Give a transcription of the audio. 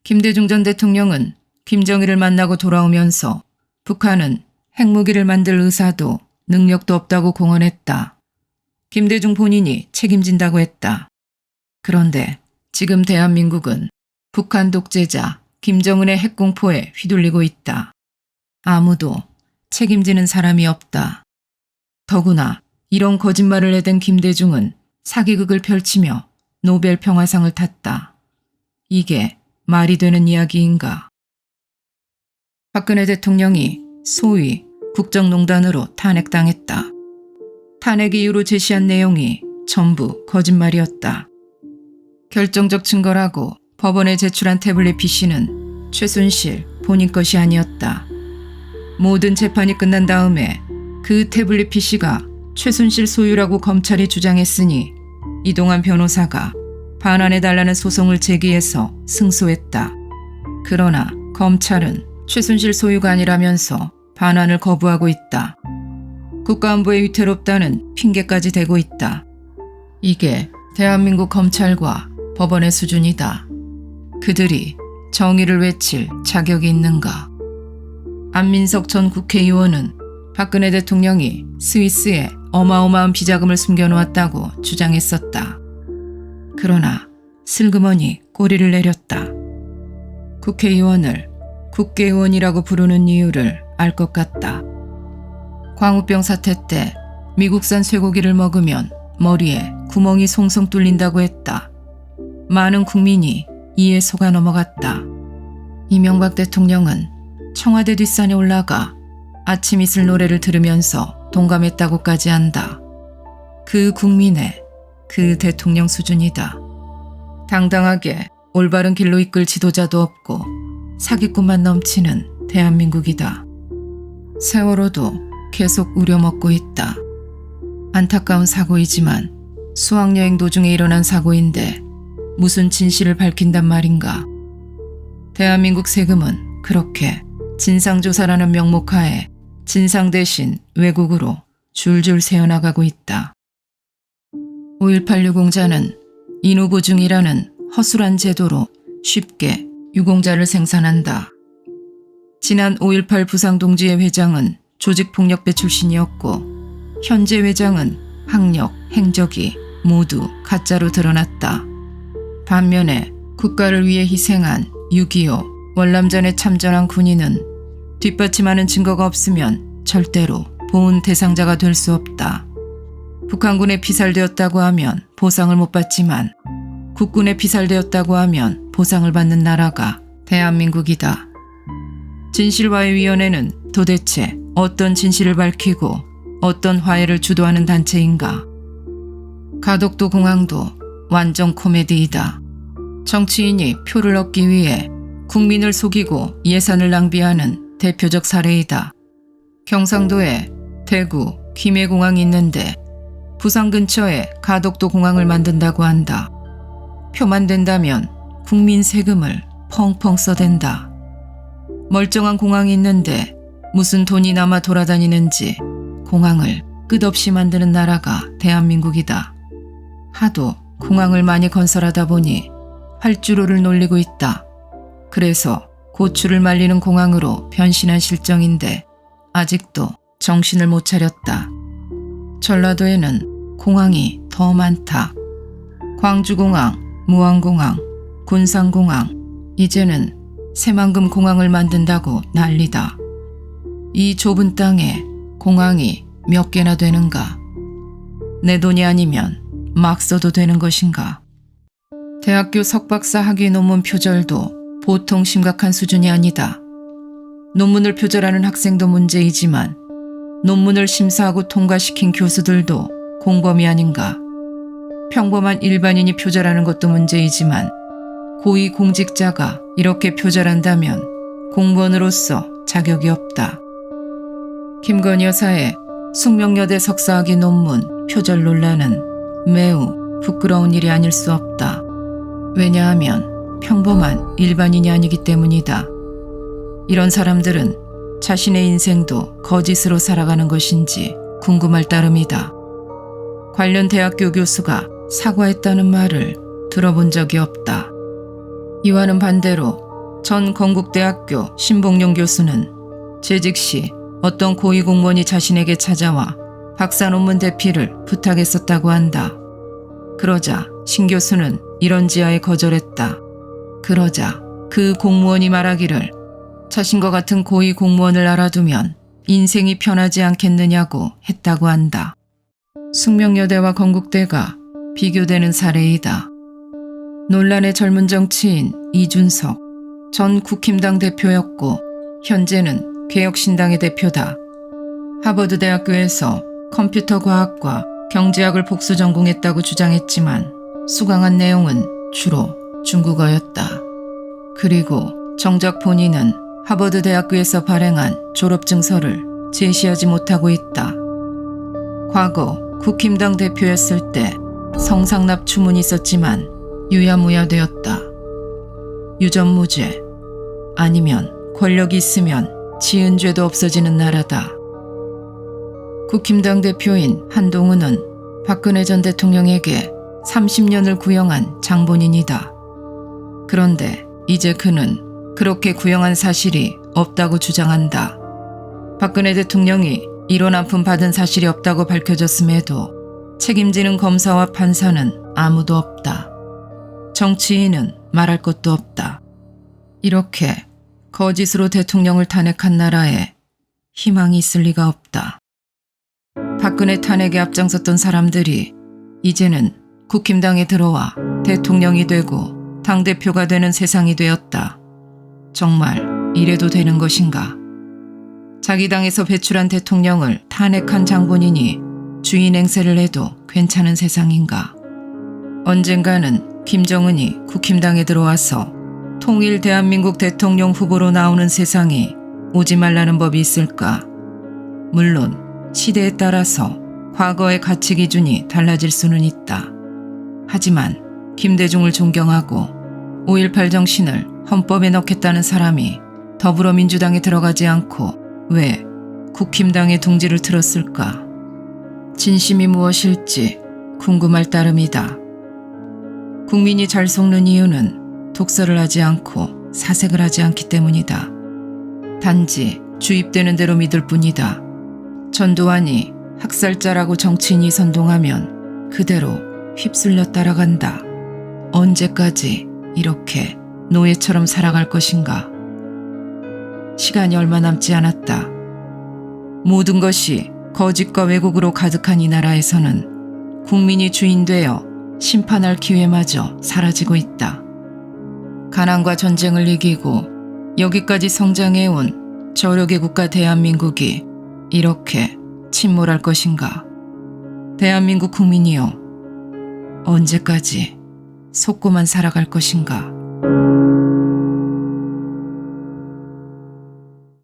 김대중 전 대통령은 김정일을 만나고 돌아오면서 북한은 핵무기를 만들 의사도 능력도 없다고 공언했다. 김대중 본인이 책임진다고 했다. 그런데 지금 대한민국은 북한 독재자 김정은의 핵공포에 휘둘리고 있다. 아무도 책임지는 사람이 없다. 더구나 이런 거짓말을 해댄 김대중은 사기극을 펼치며 노벨 평화상을 탔다. 이게 말이 되는 이야기인가? 박근혜 대통령이 소위 국정농단으로 탄핵당했다. 탄핵 이유로 제시한 내용이 전부 거짓말이었다. 결정적 증거라고 법원에 제출한 태블릿 PC는 최순실 본인 것이 아니었다. 모든 재판이 끝난 다음에 그 태블릿 PC가 최순실 소유라고 검찰이 주장했으니 이동환 변호사가 반환해달라는 소송을 제기해서 승소했다. 그러나 검찰은 최순실 소유가 아니라면서 반환을 거부하고 있다. 국가안보에 위태롭다는 핑계까지 대고 있다. 이게 대한민국 검찰과 법원의 수준이다. 그들이 정의를 외칠 자격이 있는가? 안민석 전 국회의원은 박근혜 대통령이 스위스에 어마어마한 비자금을 숨겨놓았다고 주장했었다. 그러나 슬그머니 꼬리를 내렸다. 국회의원을 국회의원이라고 부르는 이유를 알 것 같다. 광우병 사태 때 미국산 쇠고기를 먹으면 머리에 구멍이 송송 뚫린다고 했다. 많은 국민이 이에 속아 넘어갔다. 이명박 대통령은 청와대 뒷산에 올라가 아침 이슬 노래를 들으면서 동감했다고까지 한다. 그 국민의 그 대통령 수준이다. 당당하게 올바른 길로 이끌 지도자도 없고 사기꾼만 넘치는 대한민국이다. 세월호도 계속 우려먹고 있다. 안타까운 사고이지만 수학여행 도중에 일어난 사고인데 무슨 진실을 밝힌단 말인가. 대한민국 세금은 그렇게 진상조사라는 명목하에 진상 대신 외국으로 줄줄 새어나가고 있다. 5.18 유공자는 인후보증이라는 허술한 제도로 쉽게 유공자를 생산한다. 지난 5.18 부상동지회 회장은 조직폭력배 출신이었고 현재 회장은 학력, 행적이 모두 가짜로 드러났다. 반면에 국가를 위해 희생한 6.25 월남전에 참전한 군인은 뒷받침하는 증거가 없으면 절대로 보훈 대상자가 될 수 없다. 북한군에 피살되었다고 하면 보상을 못 받지만 국군에 피살되었다고 하면 보상을 받는 나라가 대한민국이다. 진실화해위원회는 도대체 어떤 진실을 밝히고 어떤 화해를 주도하는 단체인가? 가덕도 공항도 완전 코미디이다. 정치인이 표를 얻기 위해 국민을 속이고 예산을 낭비하는 대표적 사례이다. 경상도에 대구, 김해공항이 있는데 부산 근처에 가덕도 공항을 만든다고 한다. 표만 된다면 국민 세금을 펑펑 써댄다. 멀쩡한 공항이 있는데 무슨 돈이 남아 돌아다니는지 공항을 끝없이 만드는 나라가 대한민국이다. 하도 공항을 많이 건설하다 보니 활주로를 놀리고 있다. 그래서 고추를 말리는 공항으로 변신한 실정인데 아직도 정신을 못 차렸다. 전라도에는 공항이 더 많다. 광주공항, 무안공항, 군산공항, 이제는 새만금 공항을 만든다고 난리다. 이 좁은 땅에 공항이 몇 개나 되는가? 내 돈이 아니면 막 써도 되는 것인가? 대학교 석박사 학위 논문 표절도 보통 심각한 수준이 아니다. 논문을 표절하는 학생도 문제이지만 논문을 심사하고 통과시킨 교수들도 공범이 아닌가? 평범한 일반인이 표절하는 것도 문제이지만 고위공직자가 이렇게 표절한다면 공무원으로서 자격이 없다. 김건희 여사의 숙명여대 석사학위 논문 표절 논란은 매우 부끄러운 일이 아닐 수 없다. 왜냐하면 평범한 일반인이 아니기 때문이다. 이런 사람들은 자신의 인생도 거짓으로 살아가는 것인지 궁금할 따름이다. 관련 대학교 교수가 사과했다는 말을 들어본 적이 없다. 이와는 반대로 전 건국대학교 신봉용 교수는 재직 시 어떤 고위 공무원이 자신에게 찾아와 박사 논문 대피를 부탁했었다고 한다. 그러자 신 교수는 이런 지하에 거절했다. 그러자 그 공무원이 말하기를 자신과 같은 고위 공무원을 알아두면 인생이 편하지 않겠느냐고 했다고 한다. 숙명여대와 건국대가 비교되는 사례이다. 논란의 젊은 정치인 이준석 전 국힘당 대표였고 현재는 개혁신당의 대표다. 하버드대학교에서 컴퓨터과학과 경제학을 복수 전공했다고 주장했지만 수강한 내용은 주로 중국어였다. 그리고 정작 본인은 하버드대학교에서 발행한 졸업증서를 제시하지 못하고 있다. 과거 국힘당 대표였을 때 성상납 추문이 있었지만 유야무야 되었다. 유전무죄 아니면 권력이 있으면 지은 죄도 없어지는 나라다. 국힘당 대표인 한동훈은 박근혜 전 대통령에게 30년을 구형한 장본인이다. 그런데 이제 그는 그렇게 구형한 사실이 없다고 주장한다. 박근혜 대통령이 이혼 한 푼 받은 사실이 없다고 밝혀졌음에도 책임지는 검사와 판사는 아무도 없다. 정치인은 말할 것도 없다. 이렇게 거짓으로 대통령을 탄핵한 나라에 희망이 있을 리가 없다. 박근혜 탄핵에 앞장섰던 사람들이 이제는 국힘당에 들어와 대통령이 되고 당대표가 되는 세상이 되었다. 정말 이래도 되는 것인가? 자기 당에서 배출한 대통령을 탄핵한 장본인이 주인 행세를 해도 괜찮은 세상인가? 언젠가는 김정은이 국힘당에 들어와서 통일 대한민국 대통령 후보로 나오는 세상이 오지 말라는 법이 있을까? 물론 시대에 따라서 과거의 가치 기준이 달라질 수는 있다. 하지만 김대중을 존경하고 5.18 정신을 헌법에 넣겠다는 사람이 더불어민주당에 들어가지 않고 왜 국힘당의 둥지를 틀었을까? 진심이 무엇일지 궁금할 따름이다. 국민이 잘 속는 이유는 독설을 하지 않고 사색을 하지 않기 때문이다. 단지 주입되는 대로 믿을 뿐이다. 전두환이 학살자라고 정치인이 선동하면 그대로 휩쓸려 따라간다. 언제까지 이렇게 노예처럼 살아갈 것인가? 시간이 얼마 남지 않았다. 모든 것이 거짓과 왜곡으로 가득한 이 나라에서는 국민이 주인되어 심판할 기회마저 사라지고 있다. 가난과 전쟁을 이기고 여기까지 성장해온 저력의 국가 대한민국이 이렇게 침몰할 것인가? 대한민국 국민이여, 언제까지 속고만 살아갈 것인가?